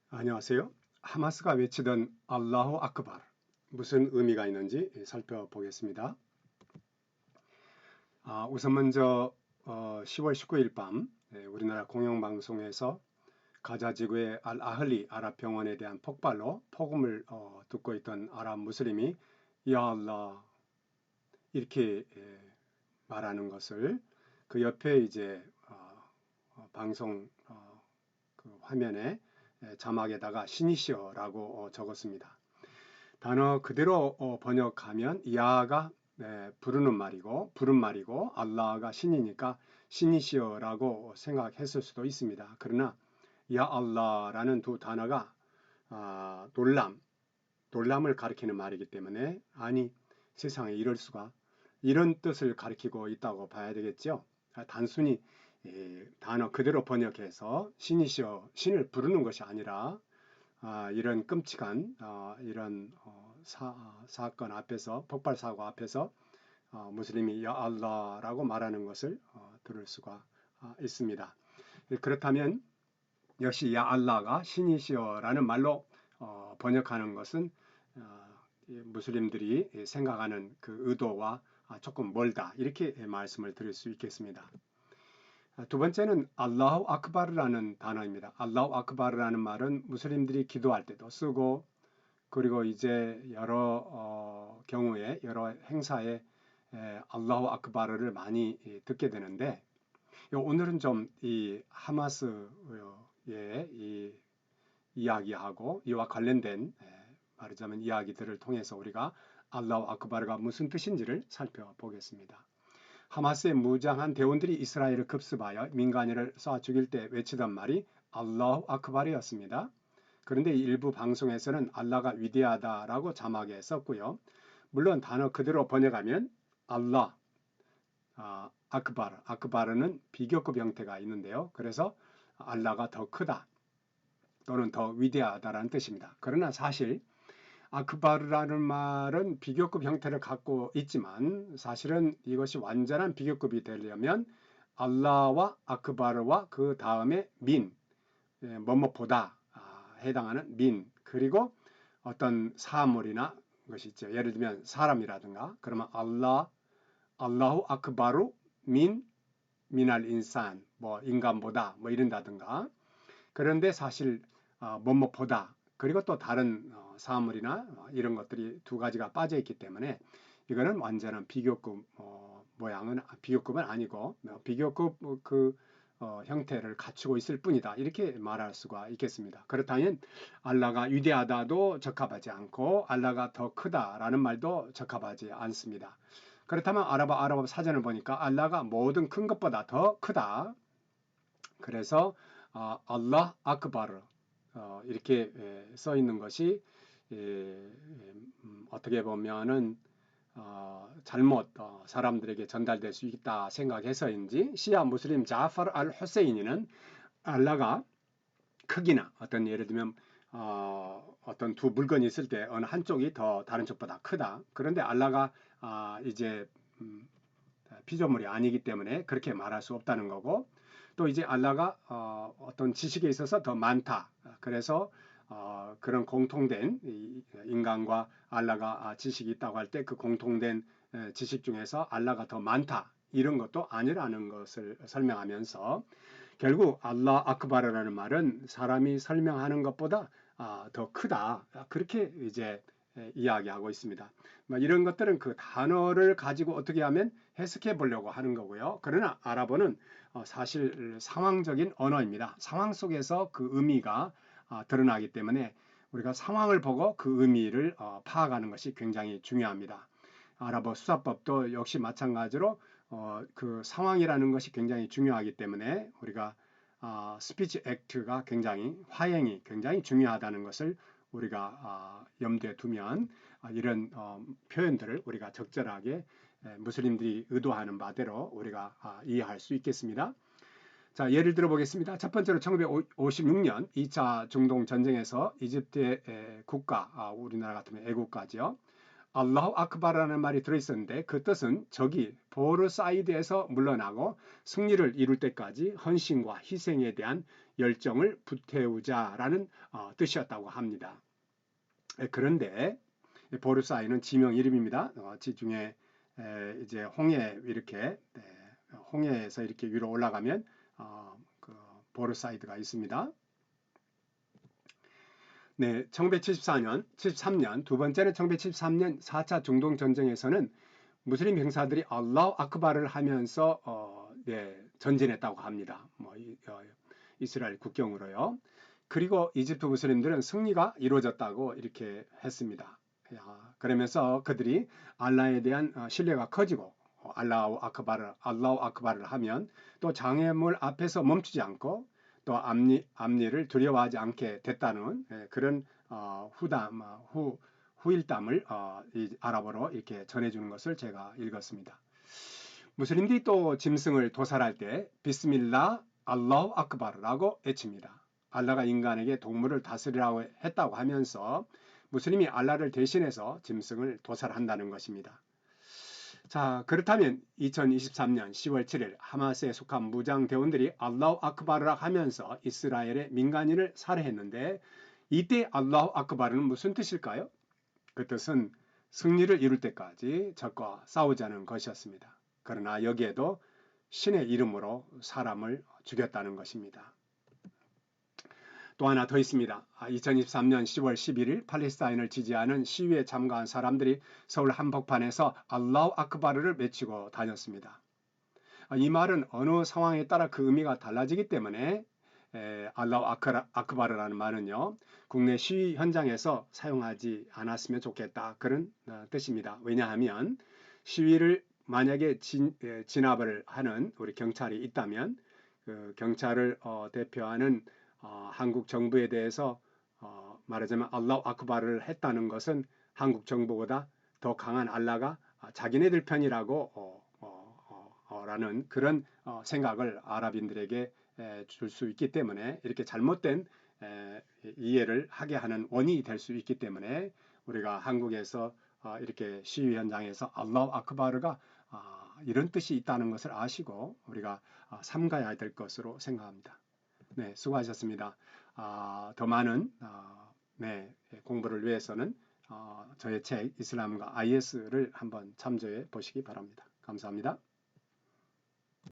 안녕하세요. 하마스가 외치던 알라후 아크발 무슨 의미가 있는지 살펴보겠습니다. 우선 먼저 10월 19일 밤 우리나라 공영방송에서 가자 지구의 알 아흘리 아랍 병원에 대한 폭발로 폭음을 듣고 있던 아랍 무슬림이 야 알라 이렇게 말하는 것을 그 옆에 이제 방송 그 화면에 자막에다가 신이시여라고 적었습니다. 단어 그대로 번역하면 야가 부르는 말이고 부른 말이고 알라가 신이니까 신이시여라고 생각했을 수도 있습니다. 그러나 야 알라라는 두 단어가 놀람을 가리키는 말이기 때문에 아니 세상에 이럴 수가 이런 뜻을 가리키고 있다고 봐야 되겠죠. 단순히 단어 그대로 번역해서 신이시여 신을 부르는 것이 아니라 이런 끔찍한 이런 사건 앞에서 폭발 사고 앞에서 무슬림이 야 알라라고 말하는 것을 들을 수가 있습니다. 그렇다면 역시 야 알라가 신이시여라는 말로 번역하는 것은 무슬림들이 생각하는 그 의도와 조금 멀다 이렇게 말씀을 드릴 수 있겠습니다. 두 번째는 알라후 아크바르라는 단어입니다. 알라후 아크바르라는 말은 무슬림들이 기도할 때도 쓰고 그리고 이제 여러 경우에 여러 행사에 알라후 아크바르를 많이 듣게 되는데 오늘은 좀 이 하마스의 이 이야기하고 이와 관련된 말하자면 이야기들을 통해서 우리가 알라후 아크바르가 무슨 뜻인지를 살펴보겠습니다. 하마스의 무장한 대원들이 이스라엘을 급습하여 민간인을 쏴 죽일 때 외치던 말이 알라후 아크바르였습니다. 그런데 일부 방송에서는 알라가 위대하다라고 자막에 썼고요. 물론 단어 그대로 번역하면 알라, 아크바르는 비교급 형태가 있는데요. 그래서 알라가 더 크다 또는 더 위대하다라는 뜻입니다. 그러나 사실 아크바르라는 말은 비교급 형태를 갖고 있지만 사실은 이것이 완전한 비교급이 되려면 알라와 아크바르와 그 다음에 뭐뭐보다 해당하는 그리고 어떤 사물이나 것이 있죠. 예를 들면 사람이라든가 그러면 알라후 아크바루 민알 인산 뭐 인간보다 뭐 이런다든가 그런데 사실 뭐뭐보다 그리고 또 다른 사물이나 이런 것들이 두 가지가 빠져 있기 때문에 이거는 완전한 비교급 모양은 비교급은 아니고 비교급 그 형태를 갖추고 있을 뿐이다 이렇게 말할 수가 있겠습니다. 그렇다면 알라가 위대하다도 적합하지 않고 알라가 더 크다라는 말도 적합하지 않습니다. 그렇다면 아랍어 사전을 보니까 알라가 모든 큰 것보다 더 크다. 그래서 알라 아크바르 이렇게 써 있는 것이 어떻게 보면은 잘못 사람들에게 전달될 수 있다 생각해서인지 시아 무슬림 자파르 알 후세인이는 알라가 크기나 어떤 예를 들면 어떤 두 물건이 있을 때 어느 한쪽이 더 다른 쪽보다 크다. 그런데 알라가 이제 피조물이 아니기 때문에 그렇게 말할 수 없다는 거고 또 이제 알라가 어떤 지식에 있어서 더 많다. 그래서 그런 공통된 인간과 알라가 지식이 있다고 할 때 그 공통된 지식 중에서 알라가 더 많다. 이런 것도 아니라는 것을 설명하면서 결국 알라 아크바르라는 말은 사람이 설명하는 것보다 더 크다. 그렇게 이제 이야기하고 있습니다. 이런 것들은 그 단어를 가지고 어떻게 하면 해석해 보려고 하는 거고요. 그러나 아랍어는 사실 상황적인 언어입니다. 상황 속에서 그 의미가 드러나기 때문에 우리가 상황을 보고 그 의미를 파악하는 것이 굉장히 중요합니다. 아랍어 수사법도 역시 마찬가지로 그 상황이라는 것이 굉장히 중요하기 때문에 우리가 스피치 액트가 굉장히 화형이 굉장히 중요하다는 것을 우리가 염두에 두면 이런 표현들을 우리가 적절하게 무슬림들이 의도하는 바대로 우리가 이해할 수 있겠습니다. 자, 예를 들어 보겠습니다. 첫 번째로 1956년 2차 중동 전쟁에서 이집트의 국가, 우리나라 같으면 애국가죠. 알라후 아크바르라는 말이 들어있었는데 그 뜻은 적이 보르사이드에서 물러나고 승리를 이룰 때까지 헌신과 희생에 대한 열정을 불태우자라는 뜻이었다고 합니다. 그런데 보르사이는 지명 이름입니다. 지중해 이제 홍해 이렇게 홍해에서 이렇게 위로 올라가면 그 보르사이드가 있습니다. 네, 1973년 두 번째는 1973년 4차 중동 전쟁에서는 무슬림 병사들이 알라후 아크바를 하면서 전진했다고 합니다. 이스라엘 국경으로요. 그리고 이집트 무슬림들은 승리가 이루어졌다고 이렇게 했습니다. 그러면서 그들이 알라에 대한 신뢰가 커지고 알라후 아크바를 하면 또 장애물 앞에서 멈추지 않고 또 앞니를 두려워하지 않게 됐다는 그런 후일담을 이 아랍어로 이렇게 전해주는 것을 제가 읽었습니다. 무슬림들이 또 짐승을 도살할 때 비스밀라 알라후 아크바르라고 외칩니다. 알라가 인간에게 동물을 다스리라고 했다고 하면서 무슬림이 알라를 대신해서 짐승을 도살한다는 것입니다. 자, 그렇다면 2023년 10월 7일 하마스에 속한 무장 대원들이 알라후 아크바르라 하면서 이스라엘의 민간인을 살해했는데 이때 알라후 아크바르는 무슨 뜻일까요? 그 뜻은 승리를 이룰 때까지 적과 싸우자는 것이었습니다. 그러나 여기에도 신의 이름으로 사람을 죽였다는 것입니다. 또 하나 더 있습니다. 2023년 10월 11일 팔레스타인을 지지하는 시위에 참가한 사람들이 서울 한복판에서 알라후 아크바르를 외치고 다녔습니다. 이 말은 어느 상황에 따라 그 의미가 달라지기 때문에 알라후 아크바르라는 말은요. 국내 시위 현장에서 사용하지 않았으면 좋겠다. 그런 뜻입니다. 왜냐하면 시위를 만약에 진압을 하는 우리 경찰이 있다면 그 경찰을 대표하는 한국 정부에 대해서 말하자면 알라후 아크바르를 했다는 것은 한국 정부보다 더 강한 알라가 자기네들 편이라고 라는 그런 생각을 아랍인들에게 줄 수 있기 때문에 이렇게 잘못된 이해를 하게 하는 원인이 될 수 있기 때문에 우리가 한국에서 이렇게 시위 현장에서 알라후 아크바르가 이런 뜻이 있다는 것을 아시고 우리가 삼가야 될 것으로 생각합니다. 네, 수고하셨습니다. 더 많은 공부를 위해서는 저의 책 이슬람과 IS를 한번 참조해 보시기 바랍니다. 감사합니다.